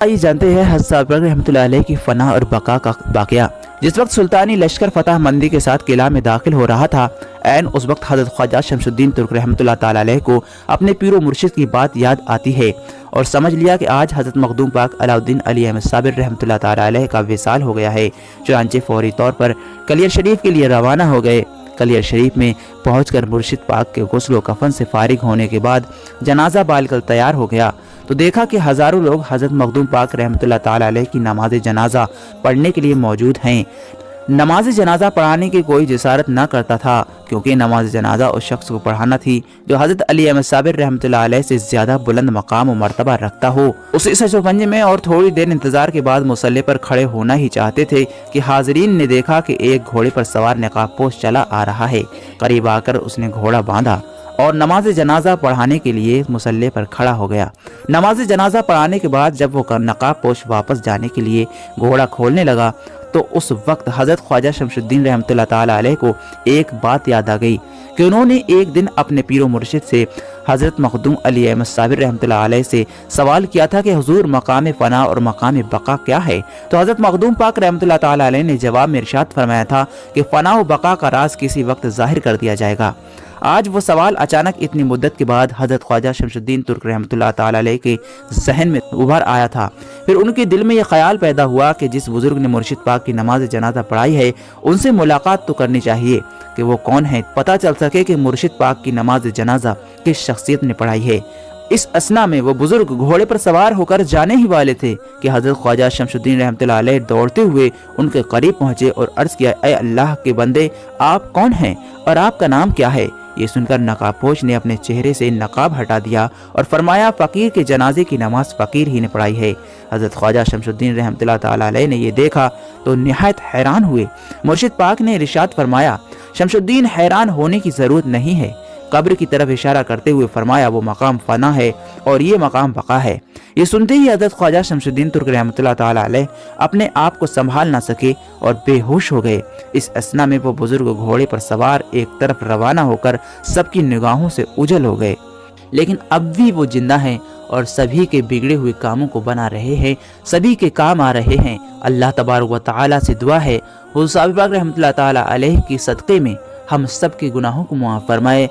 आइए जानते हैं हज़रत साबिर रहमतुल्लाह अलैह की फना और बका का वाक़या। जिस वक्त सुल्तानी लश्कर फतह मंदी के साथ किला में दाखिल हो रहा था, ऐन उस वक्त हज़रत ख्वाजा शमशुद्दीन तुर्क रहमतुल्लाह ताला अलैह को अपने पीरो मुर्शिद की बात याद आती है और समझ लिया कि आज हज़रत मखदूम पाक अलाउद्दीन अली अहमद साबिर रहमतुल्लाह ताला अलैह का विसाल हो गया है। चुनांचे फौरी तौर पर कलियर शरीफ के लिए रवाना हो गए। कलियर शरीफ में पहुंचकर मुर्शिद पाक के गुस्ल कफन से फारिग होने के बाद जनाजा बालकल तैयार हो गया तो देखा कि हज़ारों लोग हज़रत मखदूम पाक रहमतुल्लाह ताला अलैह की नमाज जनाजा पढ़ने के लिए मौजूद हैं। नमाज जनाजा पढ़ाने की कोई जसारत न करता था क्योंकि नमाज जनाजा उस शख्स को पढ़ाना थी जो हज़रत अली अहमद साबिर रहमतुल्लाह अलैह से ज़्यादा बुलंद मकाम और मर्तबा रखता हो। उसी सचोपंजे में और थोड़ी देर इंतजार के बाद मुसल्ले पर खड़े होना ही चाहते थे कि हाजरीन ने देखा कि एक घोड़े पर सवार नकाबपोश चला आ रहा है। करीब आकर उसने घोड़ा बांधा और नमाज जनाजा पढ़ाने के लिए मुसल्ले पर खड़ा हो गया। नमाज जनाजा पढ़ाने के बाद जब वो नकाबपोश वापस जाने के लिए घोड़ा खोलने लगा तो उस वक्त हज़रत ख्वाजा शमशुद्दीन रहमतुल्लाह ताला अलैह को एक बात याद आ गई कि उन्होंने एक दिन अपने पीरो मुर्शिद से हज़रत मखदूम अली अहमद साबिर रहमतुल्लाह अलैह से सवाल किया था कि हुजूर मकाम फ़ना और मकाम बका क्या है। तो हज़रत मखदूम पाक रहमतुल्लाह ताला अलैह ने जवाब में इरशाद फरमाया था कि फ़ना और बका का राज किसी वक्त ज़ाहिर कर दिया जाएगा। आज वो सवाल अचानक इतनी मुद्दत के बाद हज़रत ख्वाजा शमशुद्दीन तुर्क रहमतुल्लाह ताला अलैह के जहन में उभर आया था। फिर उनके दिल में यह ख्याल पैदा हुआ कि जिस बुजुर्ग ने मुर्शिद पाक की नमाज जनाजा पढ़ाई है उनसे मुलाकात तो करनी चाहिए कि वो कौन है, पता चल सके कि मुर्शिद पाक की नमाज जनाजा किस शख्सियत ने पढ़ाई है। इस असना में वो बुजुर्ग घोड़े पर सवार होकर जाने ही वाले थे कि हज़रत ख्वाजा शमशुद्दीन रहमतुल्लाह अलैह दौड़ते हुए उनके करीब पहुंचे और अर्ज किया, ऐ अल्लाह के बंदे, आप कौन हैं और आपका नाम क्या है। ये सुनकर नकाबपोश ने अपने चेहरे से नकाब हटा दिया और फरमाया, फ़कीर के जनाजे की नमाज फ़कीर ही ने पढ़ाई है। हज़रत ख्वाजा शमशुद्दीन रहमतुल्लाह ताला अलैह ने ये देखा तो निहायत हैरान हुए। मुर्शिद पाक ने इरशाद फरमाया, शमशुद्दीन हैरान होने की ज़रूरत नहीं है। कब्र की तरफ इशारा करते हुए फरमाया, वो मकाम फ़ना है और ये मकाम बका है। ये सुनते ही हज़रत ख्वाजा शमशुद्दीन तुर्क रहमतुल्लाह ताला अलैह अपने आप को संभाल ना सके और बेहोश हो गए। इस असना में वो बुजुर्ग घोड़े पर सवार एक तरफ रवाना होकर सबकी निगाहों से उजल हो गए। लेकिन अब भी वो जिंदा हैं और सभी के बिगड़े हुए कामों को बना रहे हैं, सभी के काम आ रहे हैं। अल्लाह तबारक व तआला से दुआ है हुज़ूर साबिर पाक रहमतुल्लाह ताला अलैह की सदक़े में हम सब के गुनाहों को मुआफ़ फरमाए।